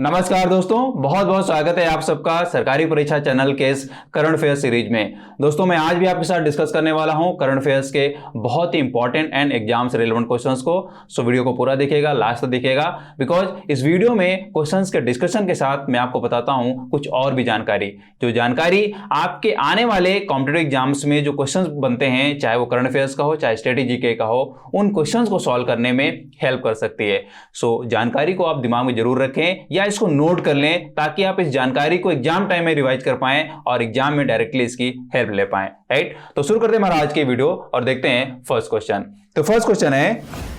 नमस्कार दोस्तों, बहुत बहुत स्वागत है आप सबका सरकारी परीक्षा चैनल के इस करंट अफेयर सीरीज में। दोस्तों मैं आज भी आपके साथ डिस्कस करने वाला हूं करंट अफेयर्स के बहुत ही इंपॉर्टेंट एंड एग्जाम से रिलेवेंट क्वेश्चंस को। सो वीडियो को पूरा देखिएगा, लास्ट तक देखिएगा, बिकॉज इस वीडियो में क्वेश्चंस के डिस्कशन के साथ मैं आपको बताता हूं कुछ और भी जानकारी, जो जानकारी आपके आने वाले कॉम्पिटिटिव एग्जाम्स में जो क्वेश्चंस बनते हैं, चाहे वो करंट अफेयर्स का हो चाहे स्टडी जीके का हो, उन क्वेश्चंस को सॉल्व करने में हेल्प कर सकती है। सो जानकारी को आप दिमाग में जरूर रखें या इसको नोट कर लें ताकि आप इस जानकारी को एग्जाम टाइम में रिवाइज कर पाएं और एग्जाम में डायरेक्टली इसकी हेल्प ले पाएं। राइट, तो शुरू करते हैं हमारा आज की वीडियो और देखते हैं फर्स्ट क्वेश्चन। तो फर्स्ट क्वेश्चन है,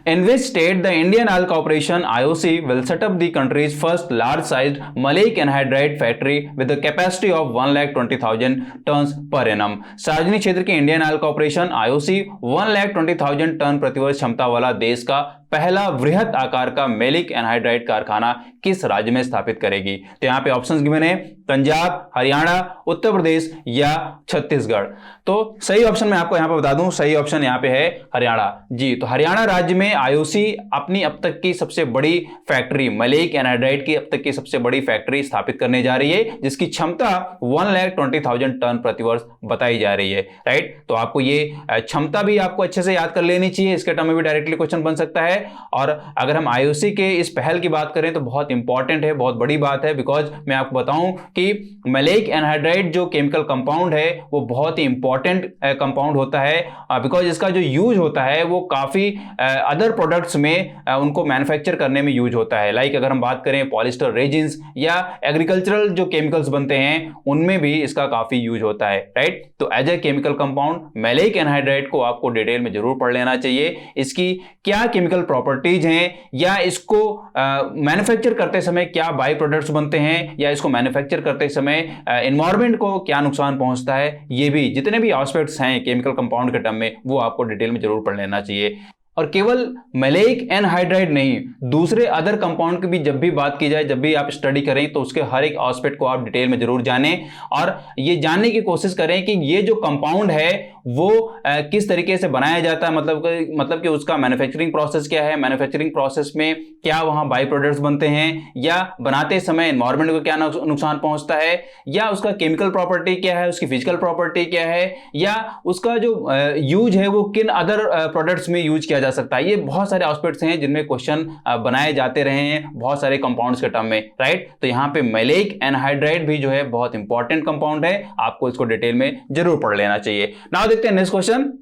in which state the Indian Oil Corporation IOC will set up the country's first large-sized maleic anhydride factory with a capacity of 1,20,000 tons per annum। सार्वजनिक क्षेत्र की Indian Oil Corporation IOC 1,20,000 ton प्रतिवर्ष क्षमता वाला देश का पहला वृहत आकार का मेलिक एनहाइड्राइड कारखाना किस राज्य में स्थापित करेगी? तो यहां पे ऑप्शंस गिवन है, पंजाब, हरियाणा, उत्तर प्रदेश या छत्तीसगढ़। तो सही ऑप्शन मैं आपको यहां पे बता दूं, सही ऑप्शन यहां पे है हरियाणा। जी, तो हरियाणा राज्य में IOC अपनी अब तक की सबसे बड़ी फैक्ट्री, मेलिक एनहाइड्राइड की अब तक की सबसे बड़ी फैक्ट्री स्थापित करने जा रही है, जिसकी क्षमता 1,20,000 टन प्रतिवर्ष बताई जा रही है। राइट, तो आपको ये क्षमता भी आपको अच्छे से याद कर लेनी चाहिए, इसके टर्म में भी डायरेक्टली क्वेश्चन बन सकता है। और अगर हम IOC के इस पहल की बात करें तो बहुत इंपॉर्टेंट है, बहुत बड़ी बात है, बिकॉज मैं आपको बताऊं कि मेलिक एनहाइड्राइड जो केमिकल कंपाउंड है वो बहुत ही इंपॉर्टेंट कंपाउंड होता है, बिकॉज इसका जो यूज होता है वो काफी अदर प्रोडक्ट्स में उनको मैन्युफैक्चर करने में यूज होता है। लाइक अगर हम बात करें पॉलिस्टर रेजिन्स या एग्रीकल्चरल जो केमिकल्स बनते हैं उनमें भी इसका काफी यूज होता है। राइट, तो as a chemical compound maleic anhydride को आपको डिटेल में जरूर पढ़ लेना चाहिए। इसकी क्या केमिकल प्रॉपर्टीज हैं, या इसको मैन्युफैक्चर करते समय क्या बाई प्रोडक्ट्स बनते हैं, या इसको मैन्युफैक्चर करते समय एनवायरनमेंट को क्या नुकसान पहुंचता है, ये भी जितने भी एस्पेक्ट्स हैं केमिकल कंपाउंड के टर्म में वो आपको डिटेल में जरूर पढ़ लेना चाहिए। और केवल मेलिक एनहाइड्राइड नहीं, दूसरे अदर कंपाउंड की भी जब भी बात की जाए, जब भी आप स्टडी करें तो उसके हर एक एस्पेक्ट को आप डिटेल में जरूर जानें और ये जानने की कोशिश करें कि ये जो कंपाउंड है वो किस तरीके से बनाया जाता है, मतलब कि उसका मैन्युफैक्चरिंग प्रोसेस क्या है, मैन्युफैक्चरिंग प्रोसेस में क्या वहां बाई प्रोडक्ट्स बनते हैं, या बनाते समय एनवायरनमेंट को क्या नुकसान पहुंचता है, या उसका केमिकल प्रॉपर्टी क्या है, उसकी फिजिकल प्रॉपर्टी क्या है, या उसका जो यूज है वो किन अदर प्रोडक्ट्स में यूज किया जा सकता है। ये बहुत सारे एस्पेक्ट्स हैं जिनमें क्वेश्चन बनाए जाते रहे हैं बहुत सारे कंपाउंड्स के टर्म में। राइट, तो यहां पे मेलिक एनहाइड्राइड भी जो है बहुत इंपॉर्टेंट कंपाउंड है, आपको इसको डिटेल में जरूर पढ़ लेना चाहिए। नाउ देखते हैं next question.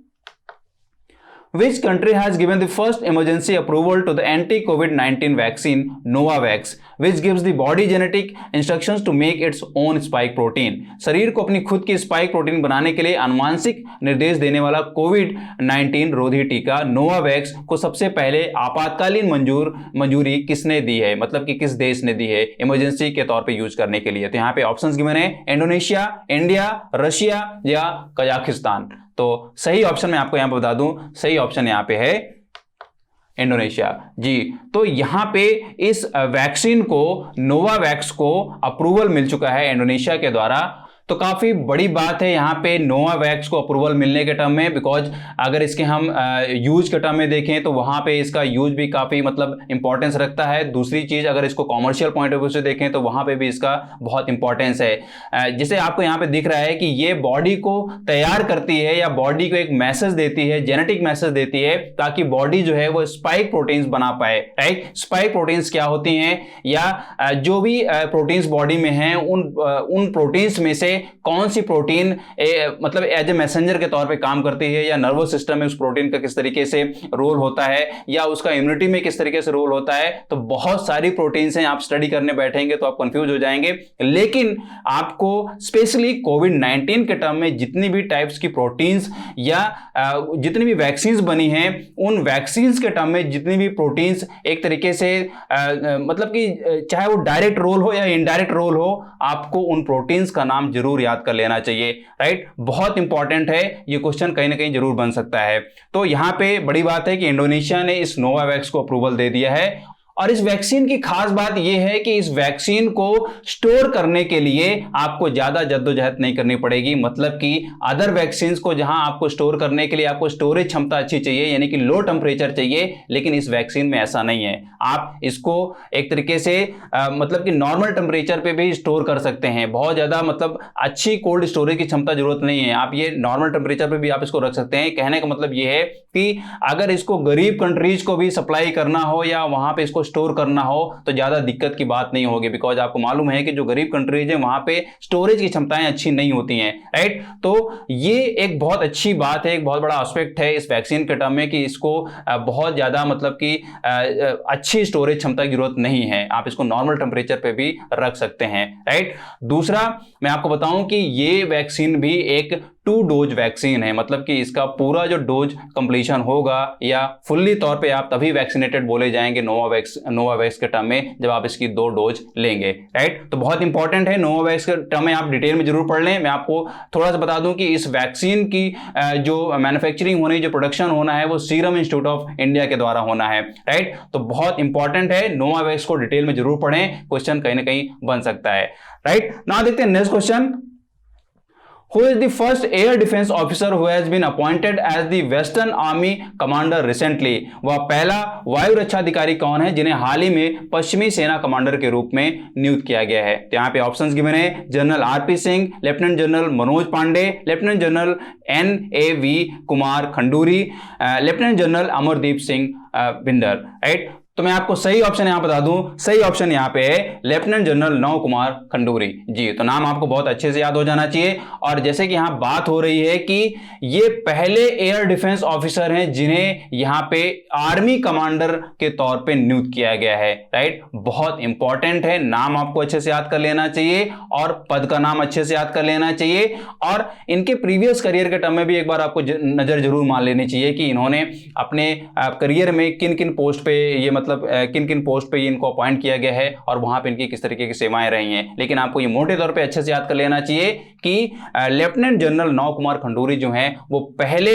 Which country has given the first emergency approval to the anti-COVID-19 vaccine Novavax, which gives the body genetic instructions to make its own spike protein? शरीर को अपनी खुद की स्पाइक प्रोटीन बनाने के लिए आनुवांशिक निर्देश देने वाला कोविड-19 रोधी टीका नोवावैक्स को सबसे पहले आपातकालीन मंजूरी किसने दी है, मतलब कि किस देश ने दी है इमरजेंसी के तौर पे यूज करने के लिए? तो यहाँ पे ऑप्शंस गिवन है, इंडोनेशिया, इंडिया, रशिया या कजाकिस्तान। तो सही ऑप्शन मैं आपको यहां पर बता दूं, सही ऑप्शन यहां पे है इंडोनेशिया। जी, तो यहां पे इस वैक्सीन को, नोवावैक्स को अप्रूवल मिल चुका है इंडोनेशिया के द्वारा। तो काफी बड़ी बात है यहाँ पे नोवावैक्स को अप्रूवल मिलने के टर्म में, बिकॉज अगर इसके हम यूज के टर्म में देखें तो वहां पे इसका यूज भी काफी मतलब इंपॉर्टेंस रखता है। दूसरी चीज, अगर इसको कॉमर्शियल पॉइंट ऑफ व्यू से देखें तो वहां पे भी इसका बहुत इंपॉर्टेंस है। जिसे आपको यहाँ पे दिख रहा है कि ये बॉडी को तैयार करती है या बॉडी को एक मैसेज देती है, जेनेटिक मैसेज देती है, ताकि बॉडी जो है वो स्पाइक प्रोटीन्स बना पाए। राइट, स्पाइक प्रोटीन्स क्या होती हैं, या जो भी प्रोटीन्स बॉडी में हैं उन प्रोटीन्स में से कौन सी प्रोटीन मतलब एज ए मैसेंजर के तौर पे काम करती है, या नर्वस सिस्टम में उस प्रोटीन का किस तरीके से रोल होता है, या उसका इम्यूनिटी में किस तरीके से रोल होता है। तो बहुत सारी प्रोटीन्स हैं, आप स्टडी करने बैठेंगे तो आप कंफ्यूज हो जाएंगे। लेकिन आपको स्पेशली कोविड-19 के टर्म में जितनी भी टाइप्स की प्रोटीन्स या जितनी भी वैक्सीन्स बनी हैं, उन वैक्सीन्स के टर्म में जितनी भी प्रोटीन्स एक तरीके से मतलब कि चाहे वो डायरेक्ट रोल हो या इनडायरेक्ट रोल हो, आपको उन प्रोटीन्स का नाम जरूर याद कर लेना चाहिए। राइट, बहुत इंपॉर्टेंट है, ये क्वेश्चन कहीं ना कहीं जरूर बन सकता है। तो यहां पे बड़ी बात है कि इंडोनेशिया ने इस नोवावैक्स को अप्रूवल दे दिया है और इस वैक्सीन की खास बात यह है कि इस वैक्सीन को स्टोर करने के लिए आपको ज्यादा जद्दोजहद नहीं करनी पड़ेगी। मतलब कि अदर वैक्सीन को जहां आपको स्टोर करने के लिए आपको स्टोरेज क्षमता अच्छी चाहिए, यानी कि लो टेम्परेचर चाहिए, लेकिन इस वैक्सीन में ऐसा नहीं है। आप इसको एक तरीके से मतलब कि नॉर्मल टेम्परेचर पे भी स्टोर कर सकते हैं। बहुत ज्यादा मतलब अच्छी कोल्ड स्टोरेज की क्षमता जरूरत नहीं है, आप ये नॉर्मल टेम्परेचर पे भी आप इसको रख सकते हैं। कहने का मतलब ये है कि अगर इसको गरीब कंट्रीज को भी सप्लाई करना हो या वहां पे इसको स्टोर करना हो तो ज्यादा दिक्कत की बात नहीं होगी, बिकॉज आपको मालूम है कि जो गरीब कंट्रीज है वहां पे स्टोरेज की क्षमताएं अच्छी नहीं होती हैं, राइट। तो ये एक बहुत अच्छी बात है, एक बहुत बड़ा एस्पेक्ट है इस वैक्सीन के टर्म में कि इसको बहुत ज्यादा मतलब कि अच्छी स्टोरेज क्षमता की जरूरत नहीं है, आप इसको नॉर्मल टेम्परेचर पे भी रख सकते हैं, राइट। दूसरा मैं आपको बताऊं कि ये वैक्सीन भी एक 2 डोज वैक्सीन है, मतलब कि इसका पूरा जो डोज कंप्लीशन होगा या फुल्ली तौर पे आप तभी वैक्सीनेटेड बोले जाएंगे नोवावैक्स के टर्म में जब आप इसकी 2 डोज लेंगे, राइट। तो बहुत इंपॉर्टेंट है, नोवावैक्स के टर्म में आप डिटेल में जरूर पढ़ लें। मैं आपको थोड़ा सा बता दूं कि इस वैक्सीन की जो मैन्युफैक्चरिंग होनी, जो प्रोडक्शन होना है वो सीरम इंस्टीट्यूट ऑफ इंडिया के द्वारा होना है, राइट। तो बहुत इंपॉर्टेंट है, नोवावैक्स को डिटेल में जरूर पढ़ें, क्वेश्चन कहीं ना कहीं बन सकता है, राइट। नाउ देखते हैं next question. Who is the first air defense officer who has been appointed as the Western Army Commander recently? वह पहला वायु रक्षा अधिकारी कौन है जिन्हें हाल ही में पश्चिमी सेना कमांडर के रूप में नियुक्त किया गया है? तो यहाँ पे ऑप्शंस गिवन है, general R P Singh, lieutenant general Manoj Pande, lieutenant general NAV Kumar Khanduri, lieutenant general Amardeep Singh Bhinder, right. तो मैं आपको सही ऑप्शन यहां बता दूं, सही ऑप्शन यहां पे है लेफ्टिनेंट जनरल नव कुमार खंडूरी जी। तो नाम आपको बहुत अच्छे से याद हो जाना चाहिए। और जैसे कि यहां बात हो रही है कि ये पहले एयर डिफेंस ऑफिसर हैं जिन्हें यहां पे आर्मी कमांडर के तौर पे नियुक्त किया गया है, राइट। बहुत इंपॉर्टेंट है, नाम आपको अच्छे से याद कर लेना चाहिए और पद का नाम अच्छे से याद कर लेना चाहिए। और इनके प्रीवियस करियर के टर्म में भी एक बार आपको नजर जरूर मान लेनी चाहिए कि इन्होंने अपने करियर में किन किन पोस्ट पे ये मतलब किन किन पोस्ट पे इनको अपॉइंट किया गया है और वहां पे इनकी किस तरीके की सेवाएं रही हैं। लेकिन आपको ये मोटे तौर पे अच्छे से याद कर लेना चाहिए कि लेफ्टिनेंट जनरल नव कुमार खंडूरी जो हैं वो पहले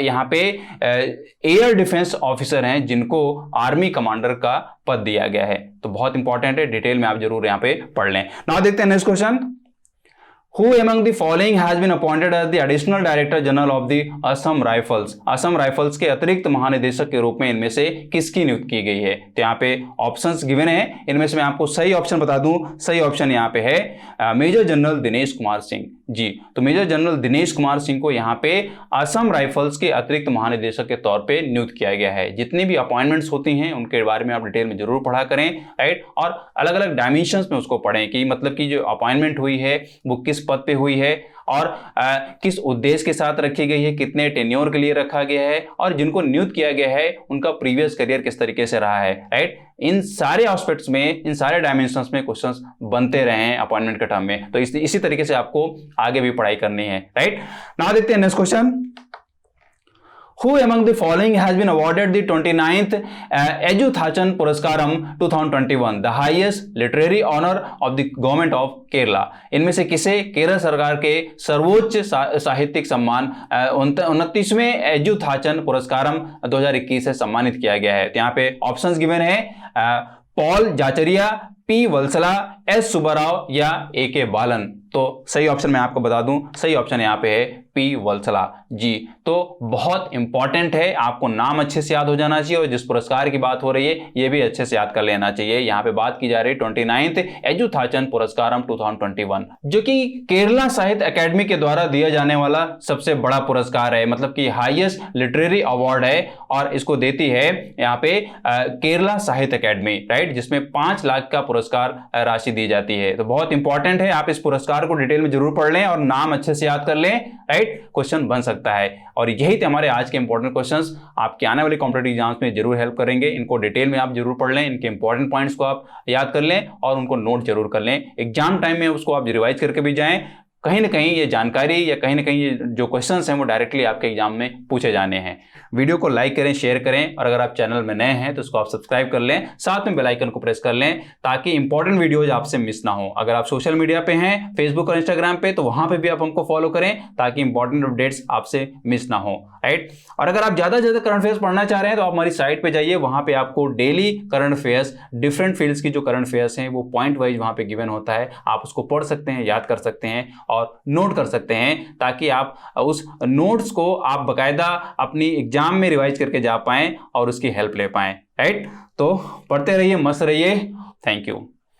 यहां पे एयर डिफेंस ऑफिसर हैं जिनको आर्मी कमांडर का पद दिया गया है। तो बहुत इंपॉर्टेंट है, डिटेल में आप जरूर यहां पे पढ़ लें। नाउ देखते हैं next question. Who among the following has been appointed as the Additional Director General of the Assam Rifles? Assam rifles के अतिरिक्त महानिदेशक के रूप में इनमें से किसकी नियुक्ति की गई है? तो यहाँ पे ऑप्शंस गिवन है, इनमें से मैं आपको सही ऑप्शन बता दूं, सही ऑप्शन यहाँ पे है मेजर जनरल दिनेश कुमार सिंह जी। तो मेजर जनरल दिनेश कुमार सिंह को यहाँ पे असम राइफल्स के अतिरिक्त महानिदेशक के तौर पे नियुक्त किया गया है। जितनी भी अपॉइंटमेंट्स होती हैं उनके बारे में आप डिटेल में जरूर पढ़ा करें, राइट। और अलग अलग डायमेंशंस में उसको पढ़ें कि मतलब कि जो अपॉइंटमेंट हुई है वो किस पद पे हुई है और किस उद्देश्य के साथ रखी गई है, कितने टेन्योर के लिए रखा गया है और जिनको नियुक्त किया गया है उनका प्रीवियस करियर किस तरीके से रहा है, राइट। इन सारे एस्पेक्ट्स में, इन सारे डायमेंशंस में क्वेश्चंस बनते रहे हैं अपॉइंटमेंट के टर्म में। तो इसी तरीके से आपको आगे भी पढ़ाई करनी है, राइट। नाउ देखते हैं next question. Who among the following has been awarded the 29th Ejuthasan Puraskaram 2021, the highest literary honor of the government of Kerala? इनमें से किसे केरल सरकार के सर्वोच्च साहित्यिक सम्मान 29वें एजुथाचन पुरस्कारम 2021 से सम्मानित किया गया है? तो यहाँ पे ऑप्शंस गिवन है, पॉल जाचरिया, पी वत्सला, एस सुब्बाराव या AK बालन। तो सही ऑप्शन मैं आपको बता दूं, सही ऑप्शन यहाँ पे है पी वत्सला जी। तो बहुत इंपॉर्टेंट है, आपको नाम अच्छे से याद हो जाना चाहिए और जिस पुरस्कार की बात हो रही है ये भी अच्छे से याद कर लेना चाहिए। यहाँ पे बात की जा रही है 29th एजुथाचन पुरस्कारम 2021, जो कि केरला साहित्य अकेडमी के द्वारा दिया जाने वाला सबसे बड़ा पुरस्कार है, मतलब कि हाईएस्ट लिटरेरी अवार्ड है और इसको देती है यहाँ पे केरला साहित्य अकेडमी, राइट, जिसमें 5 लाख का पुरस्कार राशि दी जाती है। तो बहुत इंपॉर्टेंट है, आप इस पुरस्कार को डिटेल में जरूर पढ़ लें और नाम अच्छे से याद कर लें, राइट। क्वेश्चन बन सकता है। और यही थे हमारे आज के इंपॉर्टेंट क्वेश्चंस, आपके आने वाले कॉम्पिटिटिव एग्जाम्स में जरूर हेल्प करेंगे। इनको डिटेल में आप जरूर पढ़ लें, इनके इंपॉर्टेंट पॉइंट्स को आप याद कर लें और उनको नोट जरूर कर लें। एग्जाम टाइम में उसको आप रिवाइज करके भी जाएं। कहीं ना कहीं ये जानकारी या कहीं ना कहीं ये जो क्वेश्चंस हैं वो डायरेक्टली आपके एग्जाम में पूछे जाने हैं। वीडियो को लाइक करें, शेयर करें, और अगर आप चैनल में नए हैं तो उसको आप सब्सक्राइब कर लें, साथ में बेल आइकन को प्रेस कर लें ताकि इंपॉर्टेंट वीडियोज आपसे मिस ना हो। अगर आप सोशल मीडिया पे हैं, फेसबुक और इंस्टाग्राम पे, तो वहां पे भी आप हमको फॉलो करें ताकि इंपॉर्टेंट अपडेट्स आपसे मिस ना हो, राइट। और अगर आप ज्यादा से ज्यादा करंट अफेयर्स पढ़ना चाह रहे हैं तो आप हमारी साइट पे जाइए, वहां पे आपको daily current affairs, different fields की जो करंट अफेयर्स हैं वो पॉइंट वाइज वहां पे गिवन होता है, आप उसको पढ़ सकते हैं, याद कर सकते हैं और नोट कर सकते हैं, ताकि आप उस नोट्स को आप बकायदा अपनी एग्जाम में रिवाइज करके जा पाएं और उसकी हेल्प ले पाएं, राइट। तो पढ़ते रहिए, मस्त रहिए। Thank you.